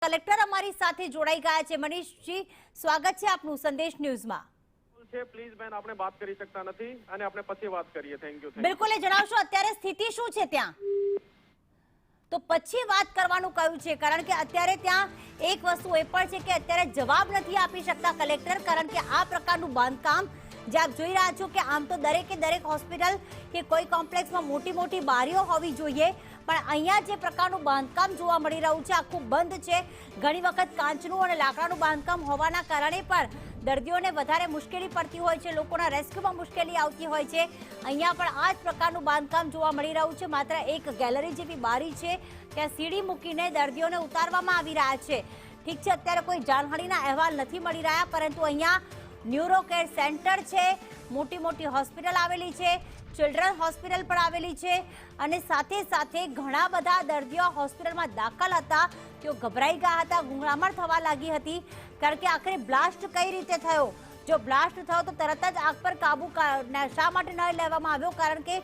Collector અમારી સાથે જોડાઈ ગયા છે। મનીષજી, સ્વાગત છે આપનું સંદેશ ન્યૂઝમાં। પ્લીઝ બેન, આપણે વાત કરી શકતા નથી અને આપણે પછી વાત કરીએ। Thank you. બિલકુલ, એ જણાવશો અત્યારે સ્થિતિ શું છે ત્યાં? તો પછી વાત કરવાનું કહ્યું છે, કારણ કે અત્યારે ત્યાં એક વસ્તુ એ પણ છે કે અત્યારે જવાબ નથી આપી શકતા કલેક્ટર, કારણ કે આ પ્રકારનું બાંધકામ જે આપ જોઈ રહ્યા છો કે આમ તો દરેકે દરેક હોસ્પિટલ કે કોઈ કોમ્પ્લેક્સમાં મોટી મોટી બારીઓ હોવી જોઈએ, પણ અહીંયા જે પ્રકારનું બાંધકામ જોવા મળી રહ્યું છે આખું બંધ છે। ઘણી વખત કાચનું અને લાકડાનું બાંધકામ હોવાના કારણે પણ દર્દીઓને વધારે મુશ્કેલી પડતી હોય છે, લોકોના રેસ્ક્યુમાં મુશ્કેલી આવતી હોય છે। અહીંયા પણ આ જ પ્રકારનું બાંધકામ જોવા મળી રહ્યું છે। માત્ર એક ગેલેરી જેવી બારી છે, ત્યાં સીડી મૂકીને દર્દીઓને ઉતારવામાં આવી રહ્યા છે। ઠીક છે, અત્યારે કોઈ જાનહાનિના અહેવાલ નથી મળી રહ્યા, પરંતુ અહીંયા ન્યુરો કેર સેન્ટર છે, મોટી મોટી હોસ્પિટલ આવેલી છે, ચિલ્ડ્રન હોસ્પિટલ પણ આવેલી છે, અને સાથે સાથે ઘણા બધા દર્દીઓ હોસ્પિટલમાં દાખલ હતા, તેઓ ગભરાઈ ગયા હતા, ગુંગળામણ થવા લાગી હતી, કારણ કે આખરે બ્લાસ્ટ કઈ રીતે થયો? જો બ્લાસ્ટ થયો તો તરત જ આગ પર કાબુ શા માટે ન લેવામાં આવ્યો? કારણ કે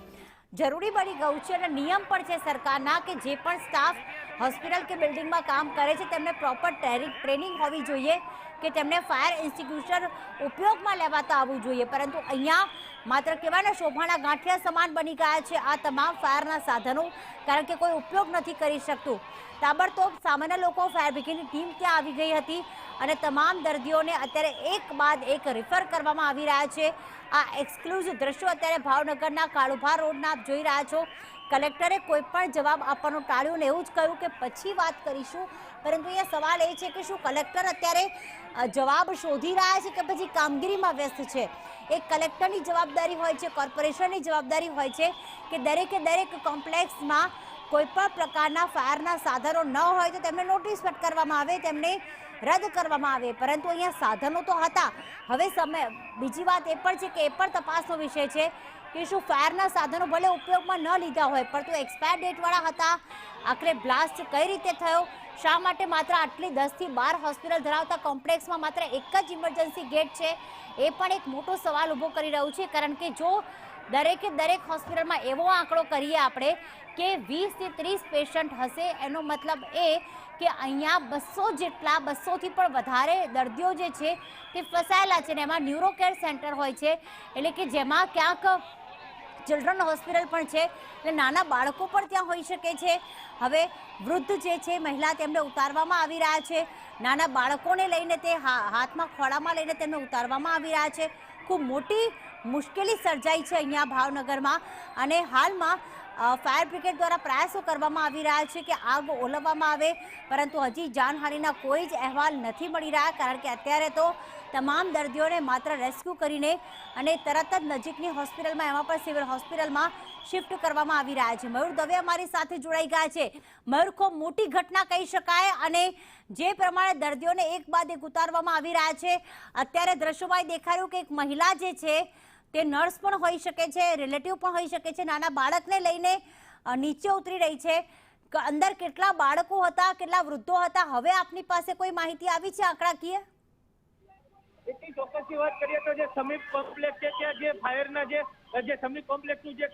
જરૂરી બની ગયું છે અને નિયમ પણ છે સરકારના કે જે પણ સ્ટાફ હોસ્પિટલ કે બિલ્ડિંગમાં કામ કરે છે તેમને પ્રોપર ટ્રેનિંગ હોવી જોઈએ કે તેમને ફાયર એક્સ્ટિંગ્વિશર ઉપયોગમાં લેવાતા આવવું જોઈએ, પરંતુ અહીંયા માત્ર કહેવાના શોભાના ગાંઠિયા સમાન બની ગયા છે આ તમામ ફાયરના સાધનો, કારણ કે કોઈ ઉપયોગ નથી કરી શકતું। તાબડતોબ સામાન્ય લોકો ફાયર બ્રિગેડની ટીમ ત્યાં આવી ગઈ હતી અને તમામ દર્દીઓને અત્યારે એક બાદ એક રિફર કરવામાં આવી રહ્યા છે। આ એક્સક્લુઝિવ દ્રશ્યો અત્યારે ભાવનગરના કાળુભા રોડના આપ જોઈ રહ્યા છો। કલેક્ટરે કોઈ પણ જવાબ આપવાનું ટાળ્યું ને એવું જ કહ્યું કે પછી વાત કરીશું, પરંતુ અહીંયા સવાલ એ છે કે શું કલેક્ટર અત્યારે જવાબ શોધી રહ્યા છે કે પછી કામગીરીમાં વ્યસ્ત છે? એક કલેક્ટરની જવાબદારી હોય છે, કોર્પોરેશનની જવાબદારી હોય છે કે દરેકે દરેક કોમ્પ્લેક્સમાં કોઈ પણ પ્રકારના ફાયરના સાધનો ન હોય તો તેમને નોટિસ ફટકારવામાં આવે, તેમને રદ કરવામાં આવે, પરંતુ અહીંયા સાધનો તો હતા। હવે બીજી વાત એ પણ છે કે એ પણ તપાસનો વિષય છે કે શું ફાયરના સાધનો ભલે ઉપયોગમાં ન લીધા હોય પરંતુ એક્સપાયર ડેટવાળા હતા? આખરે બ્લાસ્ટ કઈ રીતે થયો? શા માટે માત્ર આટલી 10 થી 12 હોસ્પિટલ ધરાવતા કોમ્પ્લેક્સમાં માત્ર એક જ ઇમરજન્સી ગેટ છે? એ પણ એક મોટો સવાલ ઊભો કરી રહ્યું છે, કારણ કે જો દરેકે દરેક હોસ્પિટલમાં એવો આંકડો કરીએ આપણે કે 20 થી 30 પેશન્ટ હશે, એનો મતલબ એ કે અહીંયા 200 જેટલા 200 થી પણ વધારે દર્દીઓ જે છે તે ફસાયેલા છે, અને એમાં ન્યુરો કેર સેન્ટર હોય છે, એટલે કે જેમાં ક્યાંક ચિલ્ડ્રન હોસ્પિટલ પણ છે, એટલે નાના બાળકો પણ ત્યાં હોઈ શકે છે। હવે વૃદ્ધ જે છે મહિલા, તેમને ઉતારવામાં આવી રહ્યા છે, નાના બાળકોને લઈને તે હાથમાં ખોળામાં લઈને તેમને ઉતારવામાં આવી રહ્યા છે। ખૂબ મોટી મુશ્કેલી સર્જાઈ છે અહીંયા ભાવનગરમાં, અને હાલમાં ફાયર બ્રિગેડ દ્વારા પ્રયાસો કરવામાં આવી રહ્યા છે કે આગ ઓલવવામાં આવે, પરંતુ હજી જાનહાનિના કોઈ જ અહેવાલ નથી મળી રહ્યા, કારણ કે અત્યારે તો તમામ દર્દીઓને માત્ર રેસ્ક્યુ કરીને અને તરત જ નજીકની હોસ્પિટલમાં, એમાં પણ સિવિલ હોસ્પિટલમાં શિફ્ટ કરવામાં આવી રહ્યા છે। મયુર દવે અમારી સાથે જોડાઈ ગયા છે। મયુર, ખૂબ મોટી ઘટના કહી શકાય, અને જે પ્રમાણે દર્દીઓને એક બાદ એક ઉતારવામાં આવી રહ્યા છે, અત્યારે દ્રશ્યોમાં દેખાયું કે એક મહિલા જે છે તે નર્સ પણ હોઈ શકે છે, રિલેટિવ પણ હોઈ શકે છે, નાના બાળકને લઈને નીચે ઉતરી રહી છે। અંદર કેટલા બાળકો હતા, કેટલા વૃદ્ધો હતા, હવે આપની પાસે કોઈ માહિતી આવી છે આંકડાકીય? એટલી ચોક્કસથી વાત કરીએ તો જે સમીપ કોમ્પ્લેક્સ છે ત્યાં જે ફાયરના જે સમીપ કોમ્પ્લેક્સનું જે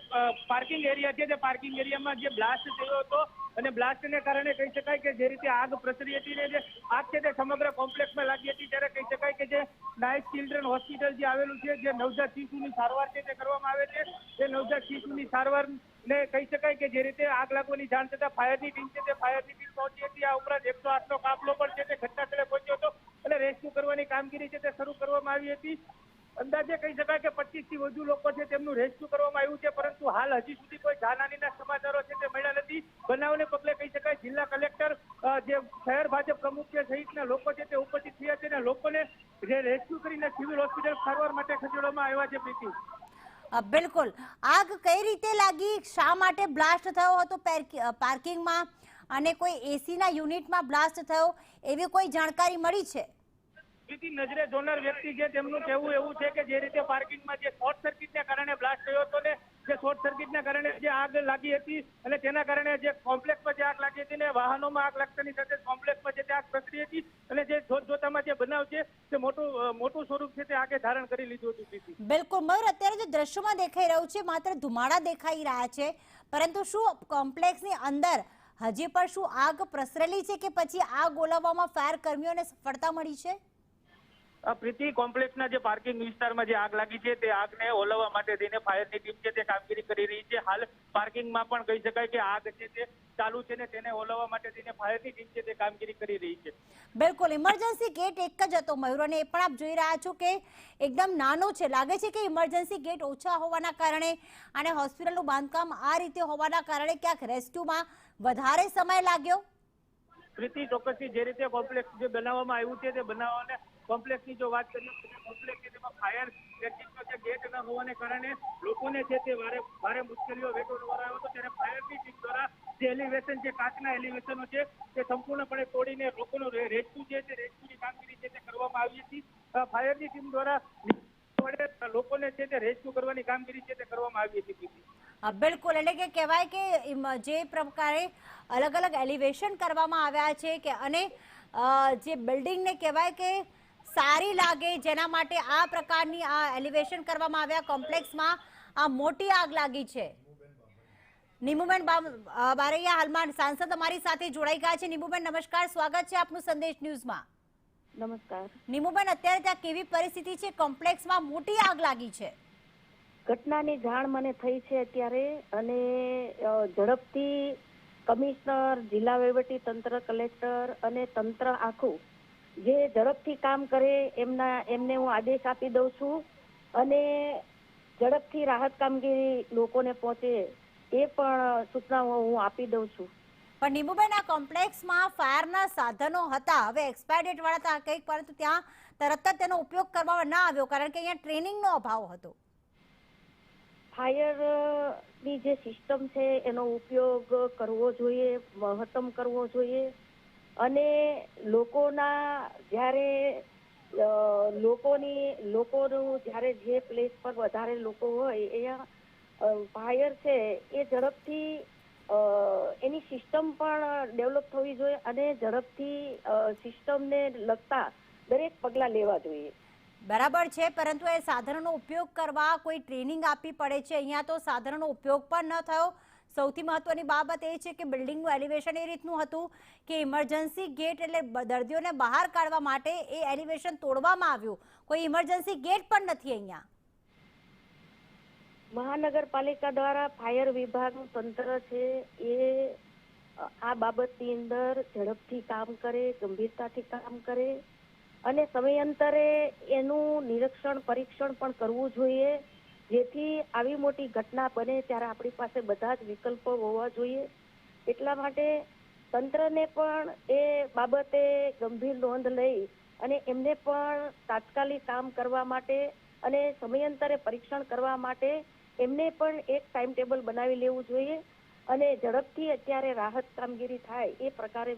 પાર્કિંગ એરિયા છે, તે પાર્કિંગ એરિયામાં જે બ્લાસ્ટ થયો હતો, અને બ્લાસ્ટને કારણે કહી શકાય કે જે રીતે આગ પ્રસરી હતી ને જે આગ છે તે સમગ્ર કોમ્પ્લેક્સમાં લાગી હતી, ત્યારે કહી શકાય કે જે નાઇટ ચિલ્ડ્રન હોસ્પિટલ જે આવેલું છે, જે નવજાત શિશુની સારવાર છે તે કરવામાં આવે છે, તે નવજાત શિશુની સારવાર ને કહી શકાય કે જે રીતે આગ લાગવાની જાણ થતાં ફાયરની ટીમ છે તે ફાયરની ટીમ પહોંચી હતી। આ ઉપરાંત 108નો કાફલો પણ છે તે ઘટનાસ્થળે પહોંચ્યો હતો અને રેસ્ક્યુ કરવાની કામગીરી છે તે શરૂ કરવામાં આવી હતી। અંદાજે કહી શકાય કે 25 થી વધુ લોકો છે તેમનું રેસ્ક્યુ કરવામાં આવ્યું છે, પરંતુ હાલ હજી સુધી કોઈ જાનહાનિના સમાચારો છે તે મળ્યા નથી। બનાવને પગલે કહી શકાય જિલ્લા કલેક્ટર, જે શહેર ભાજપ પ્રમુખ છે સહિતના લોકો છે તે ઉપસ્થિત થયા છે, અને લોકોને જે રેસ્ક્યુ કરીને સિવિલ હોસ્પિટલ સારવાર માટે ખસેડવામાં આવ્યા છે। પ્રીતિ, બિલકુલ, આગ કઈ રીતે લાગી, શા માટે બ્લાસ્ટ થયો હતો પાર્કિંગમાં, અને કોઈ એસીના યુનિટમાં બ્લાસ્ટ થયો, એવી કોઈ જાણકારી મળી છે? નજરે જોનાર વ્યક્તિ છે તેમનું કહેવું એવું છે કે જે રીતે પાર્કિંગમાં જે શોર્ટ સર્કિટને કારણે બ્લાસ્ટ થયો હતો ને જે શોર્ટ સર્કિટના કારણે જે આગ લાગી હતી, અને તેના કારણે જે કોમ્પ્લેક્સમાં જે આગ લાગી હતી ને વાહનોમાં આગ લાગતાની સાથે કોમ્પ્લેક્સમાં જે આગ પ્રસરી હતી, અને જે જોતજોતામાં જે બનાવ છે તે મોટું સ્વરૂપ છે તે આગે ધારણ કરી લીધું હતું। બિલકુલ મયુર, અત્યારે જે દ્રશ્યોમાં દેખાઈ રહ્યું છે માત્ર ધુમાડા દેખાઈ રહ્યા છે, પરંતુ શું કોમ્પ્લેક્સની અંદર હજી પણ શું આગ પ્રસરેલી છે કે પછી આગ ઓલવવામાં ફાયર કર્મીઓને સફળતા મળી છે? પ્રીતિ, કોમ્પ્લેક્સના જે પાર્કિંગ વિસ્તારમાં જે આગ લાગી છે તે આગને ઓલવવા માટે થઈને ફાયરની ટીમ છે તે કામગીરી કરી રહી છે. હાલ પાર્કિંગમાં પણ કહી શકાય કે આગ છે તે ચાલુ છે ને તેને ઓલવવા માટે થઈને ફાયરની ટીમ છે તે કામગીરી કરી રહી છે. બિલકુલ, ઇમરજન્સી ગેટ એક જ હતો મયુર, અને એ પણ આપ જોઈ રહ્યા છો કે એકદમ નાનો છે. લાગે છે કે ઇમરજન્સી ગેટ ઓછા હોવાના કારણે અને હોસ્પિટલનું બાંધકામ આ રીતે હોવાના કારણે ક્યાંક રેસ્ક્યુમાં વધારે સમય લાગ્યો. પ્રીતિ, ચોક્કસથી જે રીતે કોમ્પ્લેક્સ જે બનાવવામાં આવ્યું છે તે બનાવવાને કોમ્પ્લેક્સની જો વાત કરીએ તો કોમ્પ્લેક્સ છે તેમાં ફાયર એક્ઝિટનો જે ગેટ ન હોવાને કારણે લોકોને છે તે ભારે મુશ્કેલીઓ વેઠવાનો આવ્યો હતો. ત્યારે ફાયરની ટીમ દ્વારા જે એલિવેશન છે, કાચના એલિવેશનો છે તે સંપૂર્ણપણે તોડીને લોકોનું રેસ્ક્યુ છે તે રેસ્ક્યુની કામગીરી છે તે કરવામાં આવી હતી. ફાયરની ટીમ દ્વારા લોકોને છે તે રેસ્ક્યુ કરવાની કામગીરી છે તે કરવામાં આવી હતી. બિલકુલ, એટલે કે કહેવાય કે જે પ્રકારે અલગ અલગ એલિવેશન કરવામાં આવ્યા છે કે અને જે બિલ્ડિંગને કહેવાય કે સારી લાગે જેના માટે આ પ્રકારની આ એલિવેશન કરવામાં આવ્યા. કોમ્પ્લેક્સમાં આ મોટી આગ લાગી છે. નીમુબેન બારૈયા હાલમાં સાંસદ અમારી સાથે જોડાઈ ગયા છે. નીમુબેન નમસ્કાર, સ્વાગત છે આપનું સંદેશ ન્યૂઝમાં. નમસ્કાર. નીમુબેન, અત્યારે ત્યાં કેવી પરિસ્થિતિ છે? કોમ્પ્લેક્સમાં મોટી આગ લાગી છે. ઘટનાની જાણ મને થઈ છે અત્યારે, અને ઝડપથી કમિશનર, જિલ્લા વહીવટી તંત્ર, કલેક્ટર અને તંત્ર આખું જે ઝડપથી કામ કરે એમને હું આદેશ આપી દઉં છું, અને ઝડપથી રાહત કામગીરી લોકોને પહોંચે એ પણ સૂચનાઓ હું આપી દઉં છું. પણ નીમુબેન, આ કોમ્પ્લેક્સમાં ફાયરના સાધનો હતા, હવે એક્સપાયર ડેટ વાળા હતા કંઈક, પરંતુ ત્યાં તરત જ તેનો ઉપયોગ કરવામાં ના આવ્યો કારણ કે અહીંયા ટ્રેનિંગનો અભાવ હતો. ફાયરની જે સિસ્ટમ છે એનો ઉપયોગ કરવો જોઈએ, મહત્તમ કરવો જોઈએ, અને લોકોના જ્યારે લોકોનું જ્યારે જે પ્લેસ પર વધારે લોકો હોય અહીંયા ફાયર છે એ ઝડપથી એની સિસ્ટમ પણ ડેવલપ થવી જોઈએ, અને ઝડપથી સિસ્ટમને લગતા દરેક પગલાં લેવા જોઈએ. બરાબર છે, પરંતુ એ સાધનોનો ઉપયોગ કરવા કોઈ ટ્રેનિંગ આપવી પડે છે. અહીંયા તો સાધનોનો ઉપયોગ પણ ન થયો. સૌથી મહત્વની બાબત એ છે કે બિલ્ડિંગનું એલિવેશન એ રીતનું હતું કે ઇમરજન્સી ગેટ એટલે દર્દીઓને બહાર કાઢવા માટે એ એલિવેશન તોડવામાં આવ્યું. કોઈ ઇમરજન્સી ગેટ પણ નથી અહીંયા. મહાનગરપાલિકા દ્વારા ફાયર વિભાગનું તંત્ર છે એ આ બાબતની અંદર ઝડપથી કામ કરે, ગંભીરતાથી કામ કરે, અને સમયાંતરે એનું નિરીક્ષણ, પરીક્ષણ પણ કરવું જોઈએ, જેથી આવી મોટી ઘટના બને ત્યારે આપણી પાસે બધા જ વિકલ્પો હોવા જોઈએ. એટલા માટે તંત્રને પણ એ બાબતે ગંભીર નોંધ લઈ અને એમને પણ તાત્કાલિક કામ કરવા માટે અને સમયાંતરે પરીક્ષણ કરવા માટે એમને પણ એક ટાઈમ ટેબલ બનાવી લેવું જોઈએ, અને ઝડપથી અત્યારે રાહત કામગીરી થાય એ પ્રકારે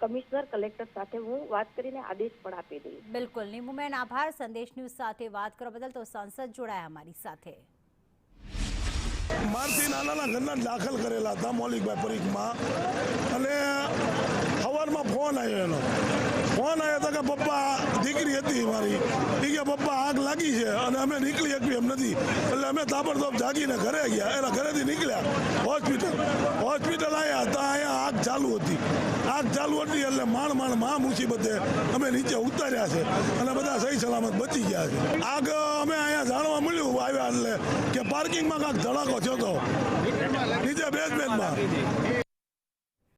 કમિશનર, કલેક્ટર સાથે હું વાત કરીને આદેશ પણ આપી દઈશ. બિલકુલ નીમુબેન, આભાર. સંદેશ ન્યૂઝ સાથે વાત કરવા બદલ. તો સાંસદ જોડાયા અમારી સાથે. મારથી નાના ઘરના દાખલ કરેલા હતા મૌલિકભાઈ પરીખમાં, અને સવારમાં ફોન આવ્યો એનો. ફોન આવ્યો હતો કે પપ્પા, દીકરી હતી મારી, એ કે પપ્પા આગ લાગી છે અને અમે નીકળી શકીએ એમ નથી. એટલે અમે તાબડતોબ જાગીને ઘરે ગયા. એના ઘરેથી નીકળ્યા હોસ્પિટલ આવ્યા તો અહીંયા આગ ચાલુ હતી. આગ ચાલુ હતી એટલે મા મુસીબતે અમે નીચે ઉતાર્યા છે અને બધા સહી સલામત બચી ગયા છે. આગ અમે અહીંયા જાણવા મળ્યું આવ્યા એટલે કે પાર્કિંગમાં કાંઈક ધડાકો થયો હતો નીચે બેઝમેન્ટમાં.